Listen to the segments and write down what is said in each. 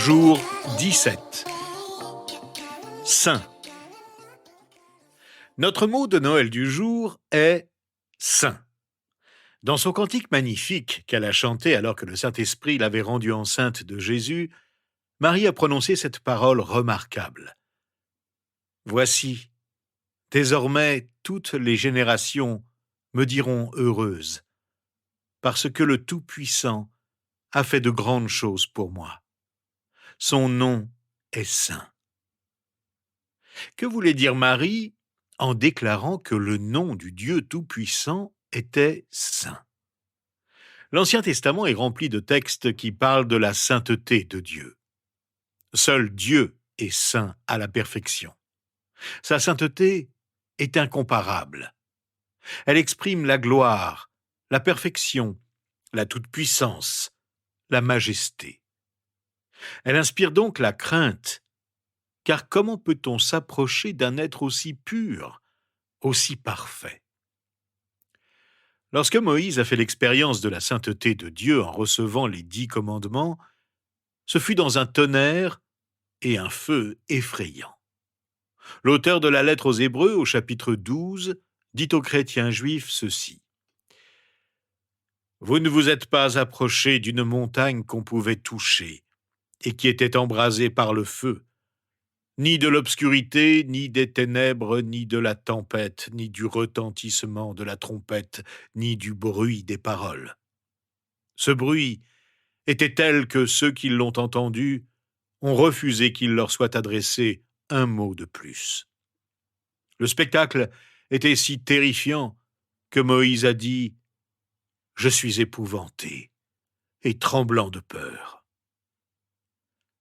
Jour 17. Saint. Notre mot de Noël du jour est « saint ». Dans son cantique magnifique qu'elle a chanté alors que le Saint-Esprit l'avait rendue enceinte de Jésus, Marie a prononcé cette parole remarquable. « Voici, désormais toutes les générations me diront heureuse, parce que le Tout-Puissant a fait de grandes choses pour moi. Son nom est saint. » Que voulait dire Marie en déclarant que le nom du Dieu Tout-Puissant était saint? L'Ancien Testament est rempli de textes qui parlent de la sainteté de Dieu. Seul Dieu est saint à la perfection. Sa sainteté est incomparable. Elle exprime la gloire, la perfection, la toute-puissance, la majesté. Elle inspire donc la crainte, car comment peut-on s'approcher d'un être aussi pur, aussi parfait? Lorsque Moïse a fait l'expérience de la sainteté de Dieu en recevant les 10 commandements, ce fut dans un tonnerre et un feu effrayant. L'auteur de la lettre aux Hébreux, au chapitre 12, dit aux chrétiens juifs ceci. « Vous ne vous êtes pas approchés d'une montagne qu'on pouvait toucher et qui était embrasée par le feu, ni de l'obscurité, ni des ténèbres, ni de la tempête, ni du retentissement de la trompette, ni du bruit des paroles. Ce bruit était tel que ceux qui l'ont entendu ont refusé qu'il leur soit adressé un mot de plus. Le spectacle était si terrifiant que Moïse a dit « Je suis épouvanté et tremblant de peur. »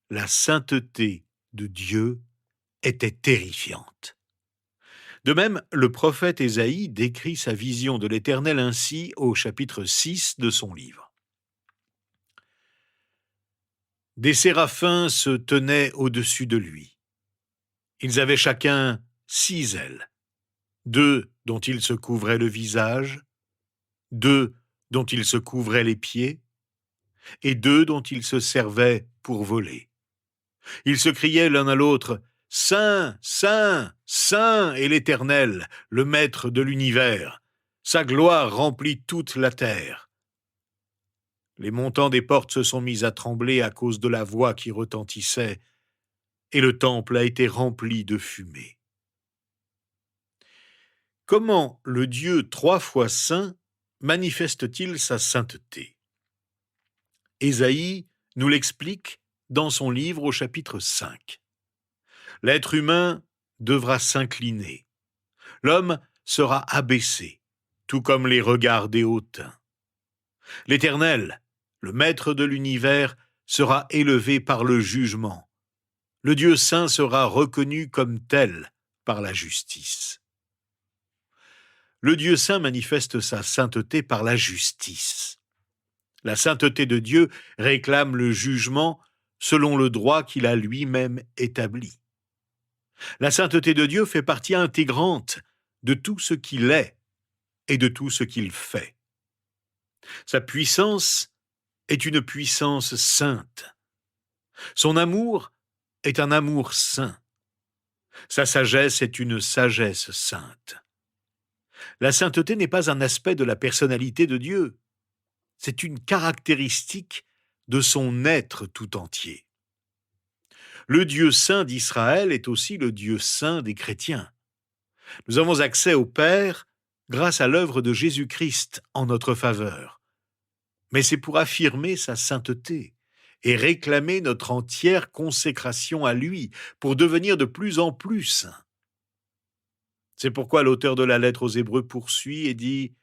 La sainteté de Dieu était terrifiante. De même, le prophète Ésaïe décrit sa vision de l'Éternel ainsi au chapitre 6 de son livre. Des séraphins se tenaient au-dessus de lui. Ils avaient chacun 6 ailes, 2 dont ils se couvraient le visage, 2 dont ils se couvraient les pieds, et 2 dont ils se servaient pour voler. Ils se criaient l'un à l'autre « Saint, Saint, Saint est l'Éternel, le Maître de l'univers. Sa gloire remplit toute la terre. » Les montants des portes se sont mis à trembler à cause de la voix qui retentissait, et le temple a été rempli de fumée. Comment le Dieu 3 fois saint manifeste-t-il sa sainteté? Ésaïe nous l'explique dans son livre au chapitre 5. L'être humain devra s'incliner. L'homme sera abaissé, tout comme les regards des hautains. L'Éternel, le Maître de l'univers, sera élevé par le jugement. Le Dieu saint sera reconnu comme tel par la justice. Le Dieu saint manifeste sa sainteté par la justice. La sainteté de Dieu réclame le jugement selon le droit qu'il a lui-même établi. La sainteté de Dieu fait partie intégrante de tout ce qu'il est et de tout ce qu'il fait. Sa puissance est une puissance sainte. Son amour est un amour saint. Sa sagesse est une sagesse sainte. La sainteté n'est pas un aspect de la personnalité de Dieu. C'est une caractéristique de son être tout entier. Le Dieu saint d'Israël est aussi le Dieu saint des chrétiens. Nous avons accès au Père grâce à l'œuvre de Jésus-Christ en notre faveur. Mais c'est pour affirmer sa sainteté et réclamer notre entière consécration à lui pour devenir de plus en plus saint. C'est pourquoi l'auteur de la lettre aux Hébreux poursuit et dit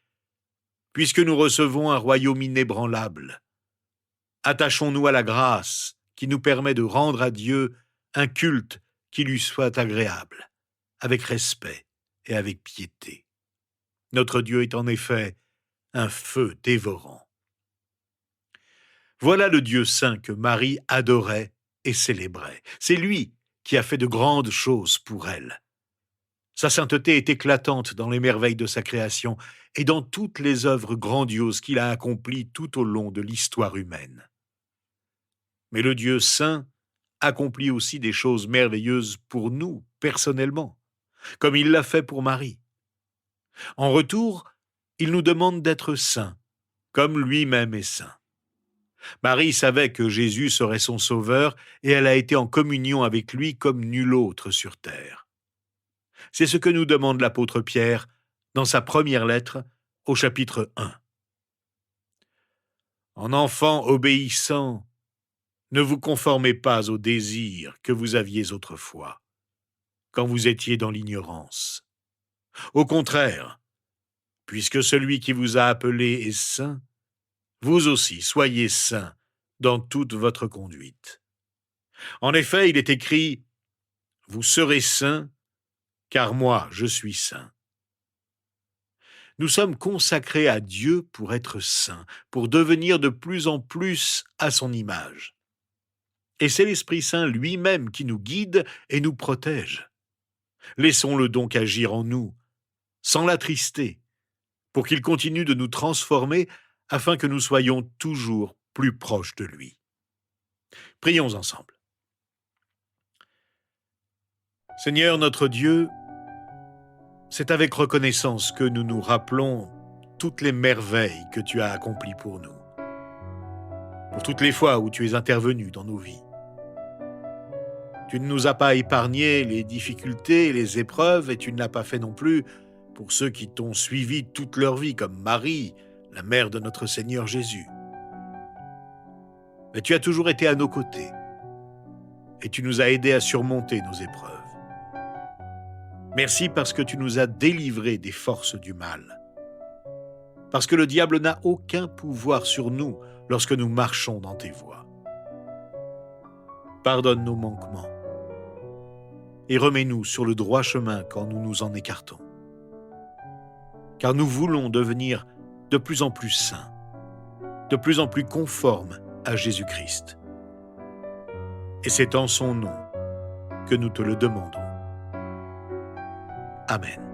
« Puisque nous recevons un royaume inébranlable, attachons-nous à la grâce qui nous permet de rendre à Dieu un culte qui lui soit agréable, avec respect et avec piété. Notre Dieu est en effet un feu dévorant. » Voilà le Dieu saint que Marie adorait et célébrait. C'est lui qui a fait de grandes choses pour elle. Sa sainteté est éclatante dans les merveilles de sa création et dans toutes les œuvres grandioses qu'il a accomplies tout au long de l'histoire humaine. Mais le Dieu saint accomplit aussi des choses merveilleuses pour nous, personnellement, comme il l'a fait pour Marie. En retour, il nous demande d'être saints, comme lui-même est saint. Marie savait que Jésus serait son sauveur et elle a été en communion avec lui comme nul autre sur terre. C'est ce que nous demande l'apôtre Pierre dans sa première lettre au chapitre 1. En enfants obéissants, ne vous conformez pas aux désirs que vous aviez autrefois, quand vous étiez dans l'ignorance. Au contraire, puisque celui qui vous a appelé est saint, vous aussi soyez saints dans toute votre conduite. En effet, il est écrit « Vous serez saints, car moi je suis saint ». Nous sommes consacrés à Dieu pour être saints, pour devenir de plus en plus à son image. Et c'est l'Esprit Saint lui-même qui nous guide et nous protège. Laissons-le donc agir en nous, sans l'attrister, pour qu'il continue de nous transformer afin que nous soyons toujours plus proches de lui. Prions ensemble. Seigneur notre Dieu, c'est avec reconnaissance que nous nous rappelons toutes les merveilles que tu as accomplies pour nous, pour toutes les fois où tu es intervenu dans nos vies. Tu ne nous as pas épargné les difficultés et les épreuves, et tu ne l'as pas fait non plus pour ceux qui t'ont suivi toute leur vie, comme Marie, la mère de notre Seigneur Jésus. Mais tu as toujours été à nos côtés, et tu nous as aidés à surmonter nos épreuves. Merci parce que tu nous as délivrés des forces du mal, parce que le diable n'a aucun pouvoir sur nous lorsque nous marchons dans tes voies. Pardonne nos manquements et remets-nous sur le droit chemin quand nous nous en écartons. Car nous voulons devenir de plus en plus saints, de plus en plus conformes à Jésus-Christ. Et c'est en son nom que nous te le demandons. Amen.